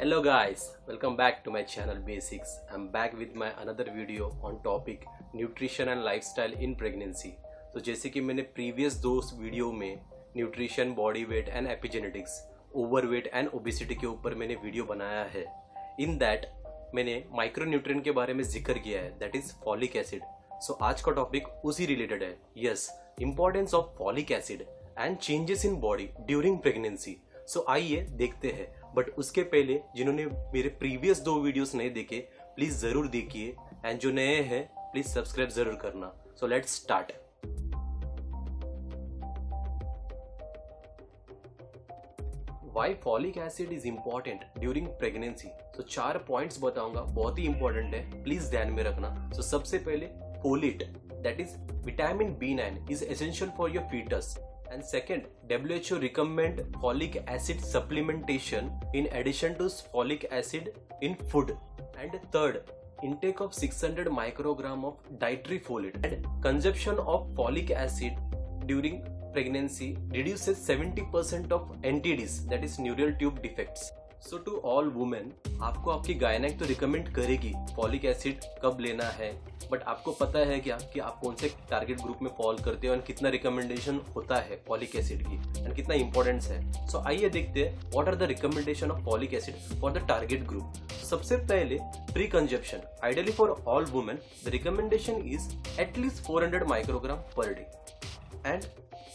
Hello guys, welcome back to my channel Basics. I'm back with my another video on topic nutrition and lifestyle in pregnancy. तो जैसे कि मैंने previous दो video में nutrition, body weight and epigenetics, overweight and obesity के ऊपर मैंने video बनाया है. इन दैट मैंने माइक्रोन्यूट्रिएंट के बारे में जिक्र किया है, that is folic acid. So आज का टॉपिक उसी रिलेटेड है. Yes, importance of folic acid and changes in body during pregnancy. So आइए देखते हैं. बट उसके पहले जिन्होंने मेरे प्रीवियस दो वीडियोस नहीं देखे प्लीज जरूर देखिए, एंड जो नए हैं प्लीज सब्सक्राइब जरूर करना. So let's start. Why folic acid is important during pregnancy. तो 4 पॉइंट्स बताऊंगा, बहुत ही इंपॉर्टेंट है, प्लीज ध्यान में रखना. सो सबसे पहले folate, that is vitamin B9 is essential for your fetus. And second, WHO recommend folic acid supplementation in addition to folic acid in food. And third, intake of 600 microgram of dietary folate. And consumption of folic acid during pregnancy reduces 70% of NTDs, that is neural tube defects. So to all women, आपको आपकी gynaec तो recommend करेगी folic acid कब लेना है, but आपको पता है क्या कि आप कौन से टारगेट ग्रुप में फॉल करते हो एंड कितना रिकमेंडेशन होता है फॉलिक एसिड की एंड कितना इंपॉर्टेंस है. सो आइए देखते हैं what are the recommendation of folic acid for the target group. सबसे पहले pre conception, ideally for all women the recommendation is at least 400 microgram per day. And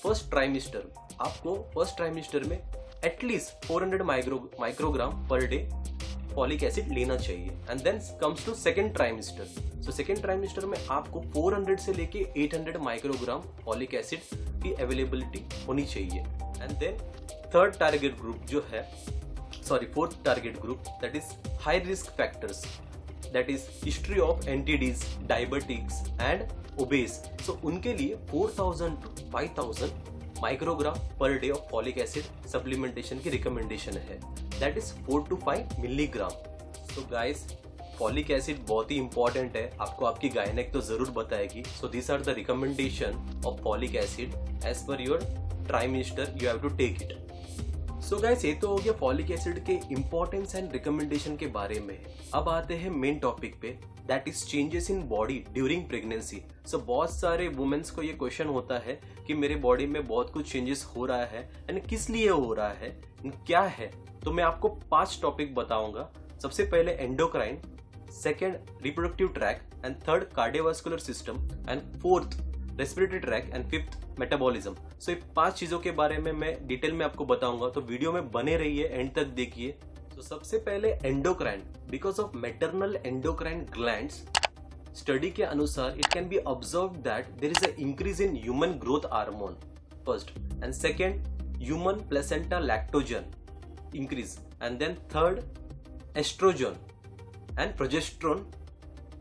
first trimester, आपको first trimester में at least 400 microgram per day folic acid लेना चाहिए. And then comes to second trimester. So second trimester में आपको 400 से लेके 800 microgram folic acid की availability होनी चाहिए. And then third target group जो है, fourth target group, that is high risk factors, that is history of NTDs, diabetics and obese. So उनके लिए 4000 to 5000 microgram per day of folic acid supplementation की recommendation है, that is 4 to 5 milligram. तो guys, folic acid बहुत ही important है, आपको आपकी गायनेक तो जरूर बताएगी. So this are the recommendation of folic acid as per your trimester, you have to take it. So guys, ये तो हो गया फॉलिक एसिड के इंपॉर्टेंस एंड रिकमेंडेशन के बारे में. अब आते हैं मेन टॉपिक पे, that is changes in body during pregnancy. So बहुत सारे वुमेन्स को ये क्वेश्चन होता है कि मेरे बॉडी में बहुत कुछ चेंजेस हो रहा है एंड किस लिए हो रहा है, क्या है. तो मैं आपको 5 टॉपिक बताऊंगा. सबसे पहले endocrine, second reproductive tract, and third cardiovascular system, and fourth respiratory tract, and fifth metabolism. So ये 5 चीजों के बारे में मैं डिटेल में आपको बताऊंगा, तो वीडियो में बने रहिए, एंड तक देखिए. तो सबसे पहले endocrine, because of maternal endocrine glands, study के अनुसार it can be observe that there is a increase in human growth hormone first, and second human placenta lactogen increase, and then third estrogen and progesterone,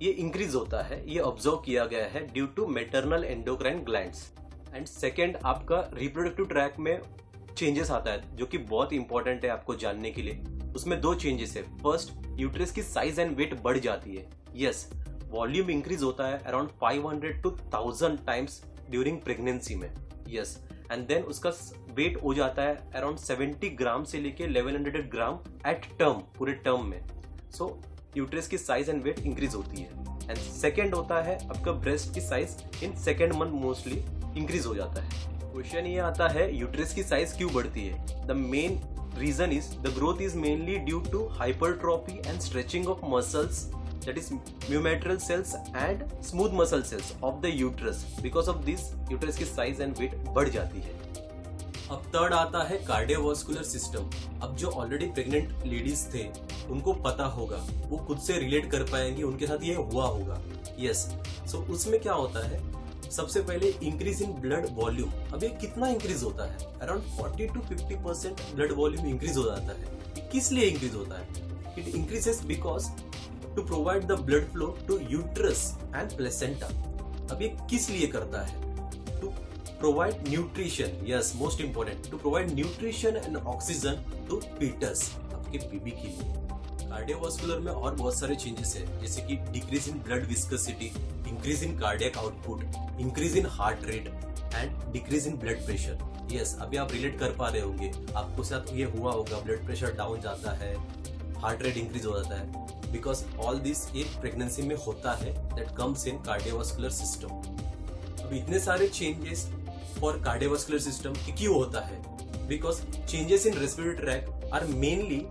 ये increase होता है, ये observe किया गया है due to maternal endocrine glands. And second, आपका reproductive tract में changes आता है जो कि बहुत इंपॉर्टेंट है आपको जानने के लिए. उसमें 2 चेंजेस है. फर्स्ट, यूट्रस की साइज एंड वेट बढ़ जाती है. यस, वॉल्यूम इंक्रीज होता है around 500 to 1000 times during pregnancy में. यस, एंड देन उसका वेट हो जाता है अराउंड 70 ग्राम से लेके 1100 ग्राम एट टर्म, पूरे टर्म में. सो यूट्रस की साइज एंड वेट इंक्रीज होती है. एंड सेकेंड होता है आपका ब्रेस्ट की size in second month mostly increase हो जाता है. क्वेश्चन ये आता है यूट्रस की साइज क्यों बढ़ती है. The main reason is the growth is mainly due to hypertrophy and stretching of muscles, that is myometrial cells and smooth muscle cells of the uterus. Because of this uterus की size and weight बढ़ जाती है. अब third आता है cardiovascular system. अब जो already pregnant ladies थे उनको पता होगा, वो खुद से रिलेट कर पाएंगे, उनके साथ ये हुआ होगा. यस, सो उसमें क्या होता है, सबसे पहले इंक्रीज इन ब्लड वॉल्यूम. अब ये कितना इंक्रीज होता है, around 40 to 50% blood volume increase हो जाता है. किस लिए इंक्रीज होता है, it increases because to provide the blood flow to uterus and placenta. अब ये किस लिए करता है, to provide nutrition. Yes, most important, to provide nutrition and oxygen to fetus, आपके बेबी के लिए. कार्डियोवास्कुलर में और बहुत सारे चेंजेस है, जैसे कि decrease in blood viscosity, increase in cardiac output, increase in heart rate and decrease in blood pressure. Yes, अभी आप रिलेट कर पा रहे होंगे, आपको साथ ये हुआ होगा, ब्लड प्रेशर डाउन जाता है, हार्ट रेट इंक्रीज हो जाता है, बिकॉज ऑल दिस एक प्रेगनेंसी में होता है that comes in cardiovascular system. अब इतने सारे चेंजेस फॉर कार्डियोवास्कुलर सिस्टम क्यों होता है? Because changes in respiratory tract are mainly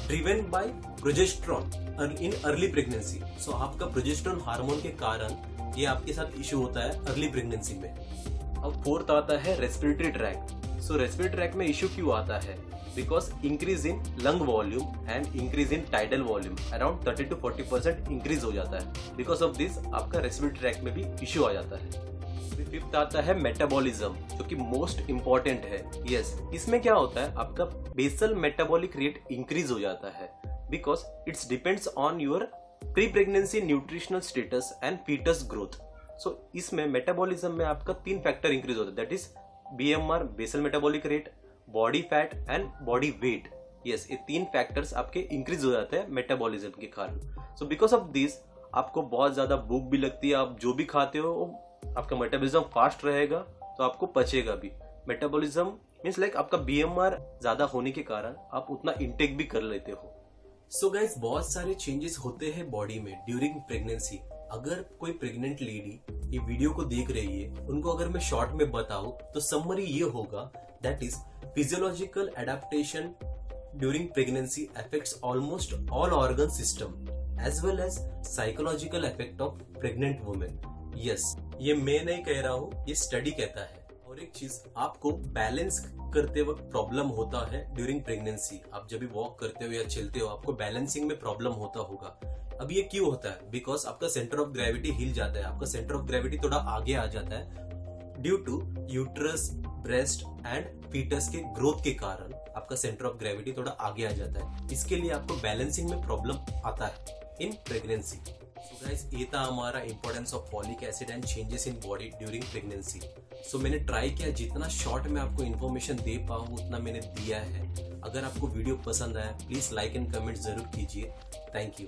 driven by progesterone in early pregnancy. So आपका प्रोजेस्टेरॉन हार्मोन के कारण ये आपके साथ इश्यू होता है अर्ली प्रेगनेंसी में। अब फोर्थ आता है रेस्पिरेटरी ट्रैक। सो रेस्पिरेटरी ट्रैक में इश्यू क्यों आता है? Because increase in lung volume and increase in tidal volume around 30 to 40% increase हो जाता है। बिकॉज ऑफ दिस आपका रेस्पिरेटरी ट्रैक में भी इश्यू आ जाता है। फिफ्थ आता है मेटाबॉलिज्म, जो कि मोस्ट इंपॉर्टेंट है। यस, इसमें क्या होता है, आपका बेसल मेटाबॉलिक रेट इंक्रीज हो जाता है because it's depends on your pre pregnancy nutritional status and foetus growth. So इसमें मेटाबॉलिज्म में आपका 3 फैक्टर इंक्रीज होता है, that is BMR basal metabolic rate, body fat and body weight. Yes, ये 3 factors आपके इंक्रीज हो जाते हैं मेटाबॉलिज्म के कारण। सो बिकॉज ऑफ दिस आपको बहुत ज्यादा भूख भी लगती है, आप जो भी खाते हो आपका मेटाबॉलिज्म फास्ट रहेगा तो आपको पचेगा भी। मेटाबॉलिज्म मींस लाइक आपका BMR ज्यादा होने के कारण आप उतना इंटेक भी कर लेते हो। सो गाइस, बहुत सारे चेंजेस होते हैं बॉडी में ड्यूरिंग प्रेगनेंसी। अगर कोई प्रेग्नेंट लेडी ये वीडियो को देख रही है, उनको अगर मैं शॉर्ट में बताऊं तो समरी ये होगा, that is physiological adaptation during pregnancy affects almost all organ system as well as psychological effect of pregnant women. Yes, ये मैं नहीं कह रहा हूँ, ये स्टडी कहता है। और एक चीज, आपको बैलेंस करते वक्त प्रॉब्लम होता है ड्यूरिंग प्रेगनेंसी। आप जब भी वॉक करते हो या चलते हो, आपको बैलेंसिंग में प्रॉब्लम होता होगा। अब ये क्यों होता है? बिकॉज आपका सेंटर ऑफ ग्रेविटी हिल जाता है, आपका सेंटर ऑफ ग्रेविटी थोड़ा आगे आ जाता है due to uterus, breast and fetus के ग्रोथ के कारण आपका सेंटर ऑफ ग्रेविटी थोड़ा आगे आ जाता है। इसके लिए आपको बैलेंसिंग में प्रॉब्लम आता है इन प्रेगनेंसी। सो गाइस, ये था हमारा importance of folic acid and changes in body during pregnancy. So मैंने ट्राई किया जितना शॉर्ट में आपको इन्फॉर्मेशन दे पाऊँ उतना मैंने दिया है। अगर आपको वीडियो पसंद आया प्लीज लाइक एंड कमेंट जरूर कीजिए। Thank you.